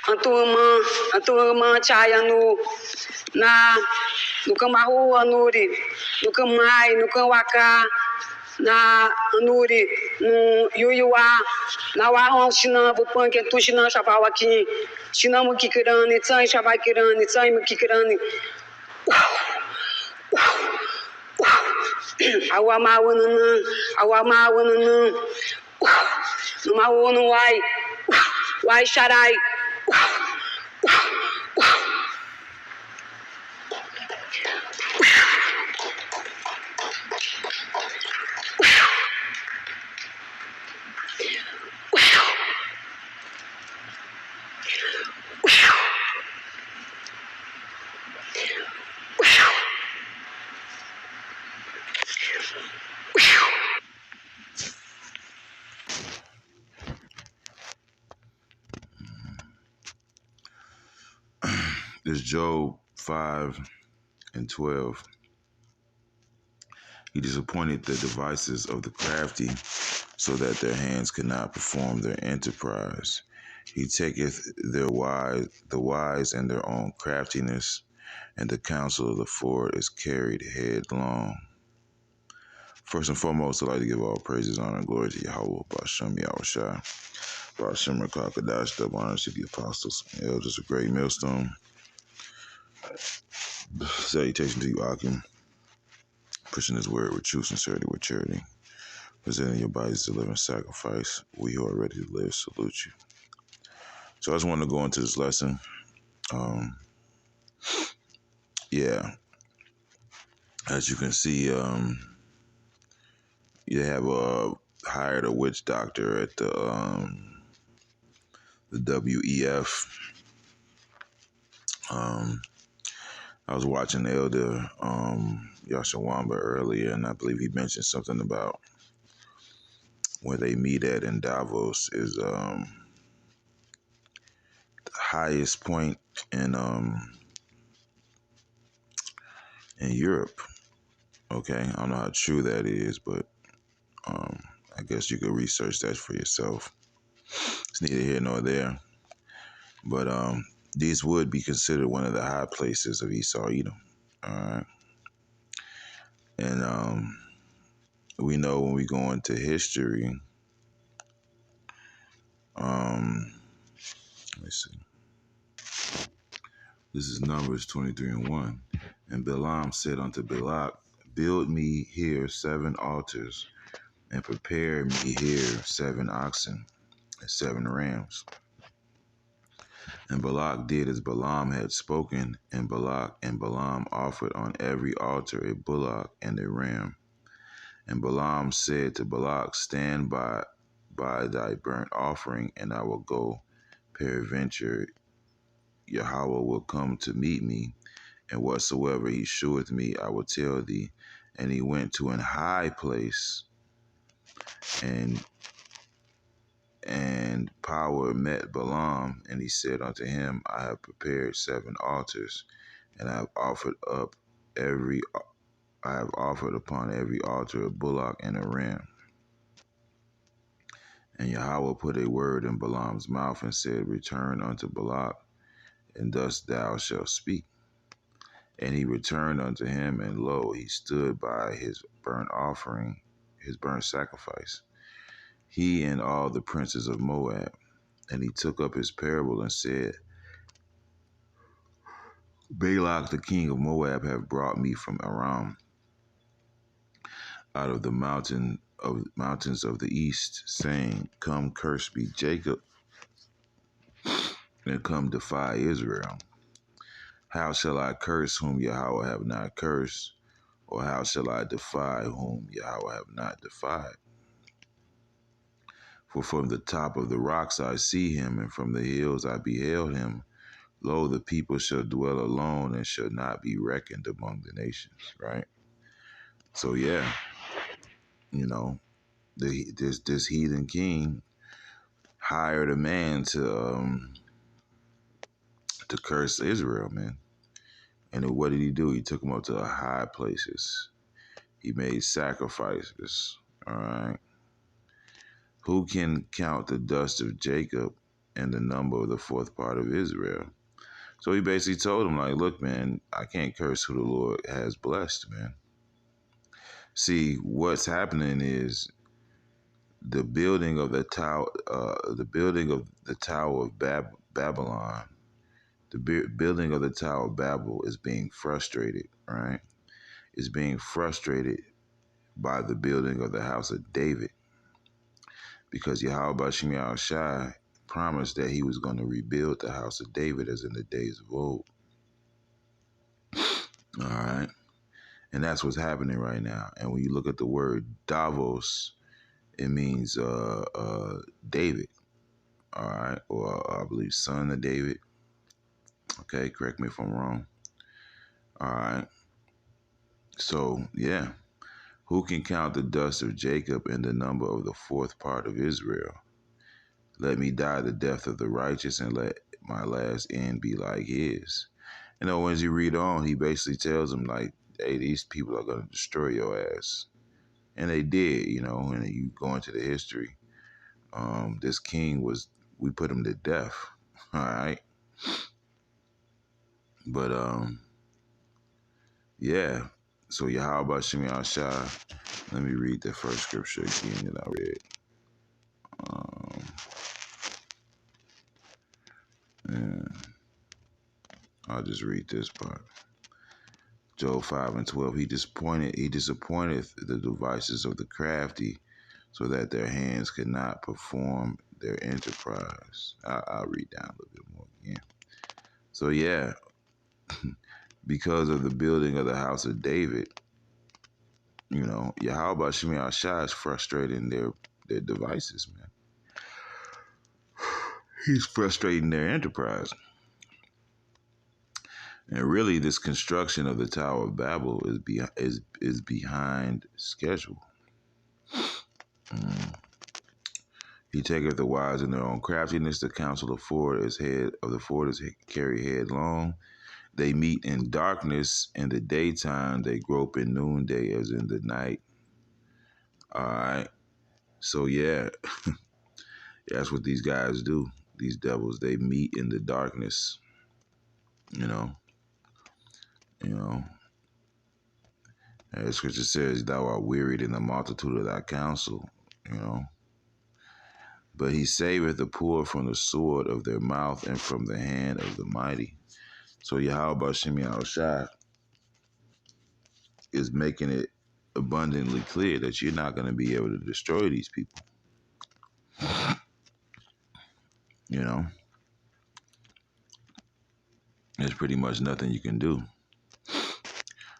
Anturma chaya na no Camaru Anuri, no Camai, no Camwaka, na Anuri, no Yuyuá, na Warron Chinambo, Punk, Tu Chinan Chavawaki, Chinamu Kikirani, Tsai Chavakirani, Tsai Mukikirani. Awama Wanana, Numawonu why Sharai. This Job 5:12. He disappointed the devices of the crafty, so that their hands could not perform their enterprise. He taketh the wise in their own craftiness, and the counsel of the forward is carried headlong. First and foremost, I'd like to give all praises, honor, and glory to Yahweh, Ba'ashem Yahushua, Ba'ashem Rakakadash, double honor to the apostles, elders, a great millstone. Salutation to you, Akim. Pushing his word with true sincerity, with charity. Presenting your bodies as a living sacrifice. We who are ready to live salute you. So I just wanted to go into this lesson. As you can see, you have hired a witch doctor at the WEF. I was watching Elder Yashawamba earlier, and I believe he mentioned something about where they meet at in Davos is the highest point in Europe. Okay, I don't know how true that is, but I guess you could research that for yourself. It's neither here nor there. But these would be considered one of the high places of Esau Edom. All right. And we know when we go into history, let me see. This is Numbers 23:1. And Balaam said unto Balak, build me here 7 altars, and prepare me here 7 oxen and 7 rams. And Balak did as Balaam had spoken, and Balaam offered on every altar a bullock and a ram. And Balaam said to Balak, stand by thy burnt offering, and I will go. Peradventure Yahweh will come to meet me, and whatsoever he sheweth me, I will tell thee. And he went to an high place, and power met Balaam, and he said unto him, I have prepared 7 altars, and I have offered upon every altar a bullock and a ram. And Yahweh put a word in Balaam's mouth and said, return unto Balak, and thus thou shalt speak. And he returned unto him, and lo, he stood by his burnt offering, his burnt sacrifice, he and all the princes of Moab. And he took up his parable and said, Balak the king of Moab hath brought me from Aram, out of the mountains of the east, saying, come, curse be Jacob, and come defy Israel. How shall I curse whom Yahweh have not cursed? Or how shall I defy whom Yahweh have not defied? For from the top of the rocks I see him, and from the hills I beheld him. Lo, the people shall dwell alone, and shall not be reckoned among the nations. Right? So yeah, this heathen king hired a man to curse Israel, man. And then what did he do? He took him up to the high places. He made sacrifices. All right. Who can count the dust of Jacob and the number of the fourth part of Israel. So he basically told him, like, look, man, I can't curse who the Lord has blessed, man. See, what's happening is the building of the tower, of Babylon, building of the Tower of Babel is being frustrated, right? It's being frustrated by the building of the house of David, because Yahweh Shem Shai promised that he was going to rebuild the house of David as in the days of old. All right. And that's what's happening right now. And when you look at the word Davos, it means David. All right. Or I believe son of David. Okay. Correct me if I'm wrong. All right. So, yeah. Who can count the dust of Jacob and the number of the fourth part of Israel? Let me die the death of the righteous, and let my last end be like his. You know, when you read on, he basically tells them, like, hey, these people are going to destroy your ass. And they did, you know, and you go into the history. This king we put him to death. All right. But, yeah. So Yahweh Shem Shai, let me read the first scripture again that I read. And I'll just read this part. Job 5:12. He disappointeth the devices of the crafty, so that their hands could not perform their enterprise. I'll read down a little bit more again. So yeah, because of the building of the house of David, you know, Yahweh Shem Shai is frustrating their devices, man. He's frustrating their enterprise. And really, this construction of the Tower of Babel is behind schedule. He taketh the wise in their own craftiness. The counsel of the forward is carry headlong. They meet in darkness in the daytime. They grope in noonday as in the night. All right. So yeah, that's what these guys do. These devils, they meet in the darkness. You know. As scripture says, thou art wearied in the multitude of thy counsel. You know. But he saveth the poor from the sword of their mouth and from the hand of the mighty. So Yahweh Shem Shai is making it abundantly clear that you're not going to be able to destroy these people. You know, there's pretty much nothing you can do.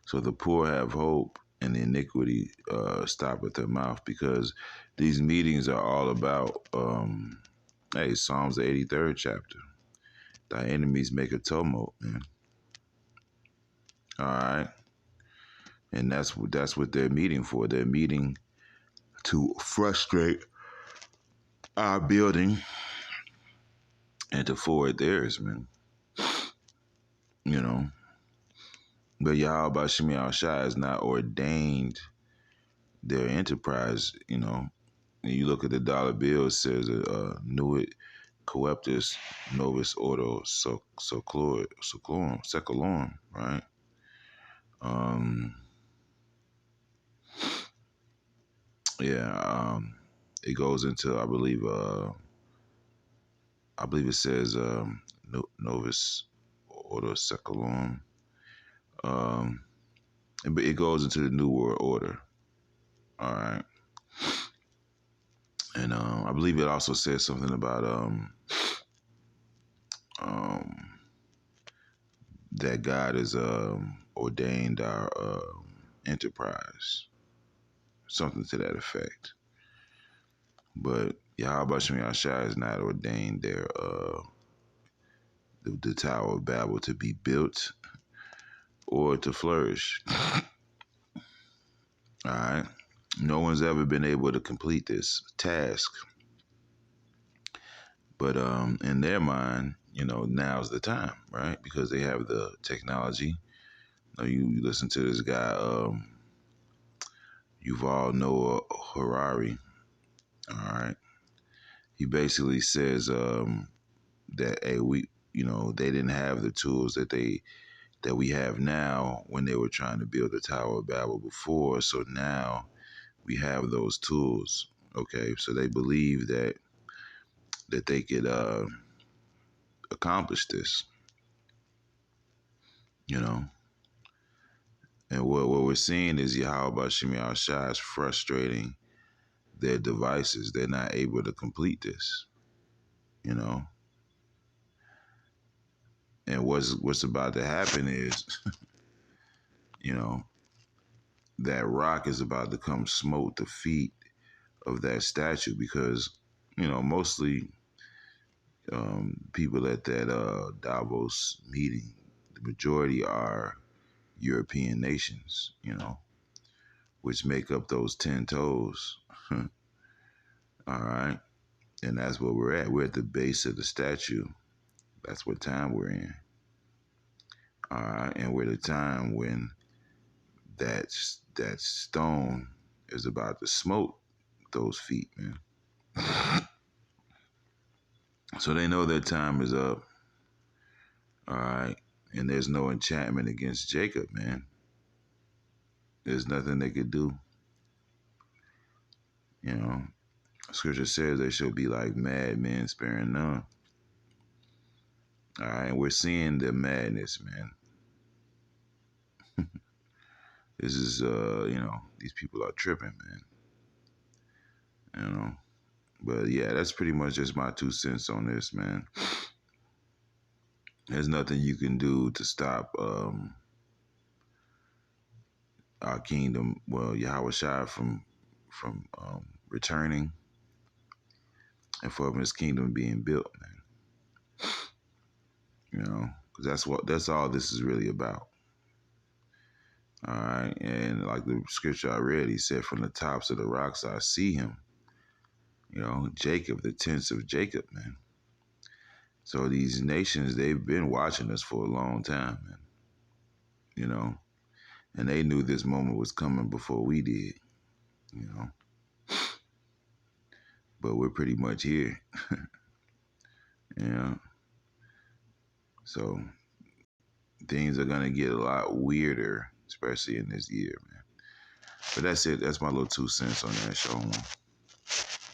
So the poor have hope, and the iniquity stop at their mouth, because these meetings are all about, Psalms the 83rd chapter. Thy enemies make a tumult, man. All right. And that's what they're meeting for. They're meeting to frustrate our building and to forward theirs, man. You know. But Yahweh Shem Shai has not ordained their enterprise, you know. And you look at the dollar bill, it says, Nuit Coeptus Novus Ordo Secolorum, right? It goes into, I believe it says Novus Ordo Secolorum. But it goes into the New World Order. All right. And I believe it also says something about that God has ordained our enterprise, something to that effect. But Yahweh Shem Shai has not ordained the Tower of Babel to be built or to flourish. All right. No one's ever been able to complete this task. But in their mind, you know, now's the time, right? Because they have the technology. You listen to this guy, Yuval Noah Harari. All right. He basically says that they didn't have the tools that we have now when they were trying to build the Tower of Babel before. So now we have those tools. Okay, so they believe that they could accomplish this. You know, and what we're seeing is Yahweh Shemi Shai is frustrating their devices. They're not able to complete this. You know, and what's about to happen is, you know, that rock is about to come smote the feet of that statue because, mostly people at that Davos meeting, the majority are European nations, which make up those 10 toes. All right. And that's where we're at. We're at the base of the statue. That's what time we're in. All right. And we're at a time when that stone is about to smote those feet, man. So they know their time is up. All right. And there's no enchantment against Jacob, man. There's nothing they could do. Scripture says they shall be like madmen, sparing none. All right. And we're seeing the madness, man. This is, these people are tripping, man. But yeah, that's pretty much just my 2 cents on this, man. There's nothing you can do to stop our kingdom, Yahweh Shai from returning and from his kingdom being built, man. Because that's all this is really about. All right, and like the scripture I read, he said, "From the tops of the rocks I see him." Jacob, the tents of Jacob, man. So these nations, they've been watching us for a long time, man. And they knew this moment was coming before we did, But we're pretty much here, So things are gonna get a lot weirder, especially in this year, man. But that's it. That's my little 2 cents on that show.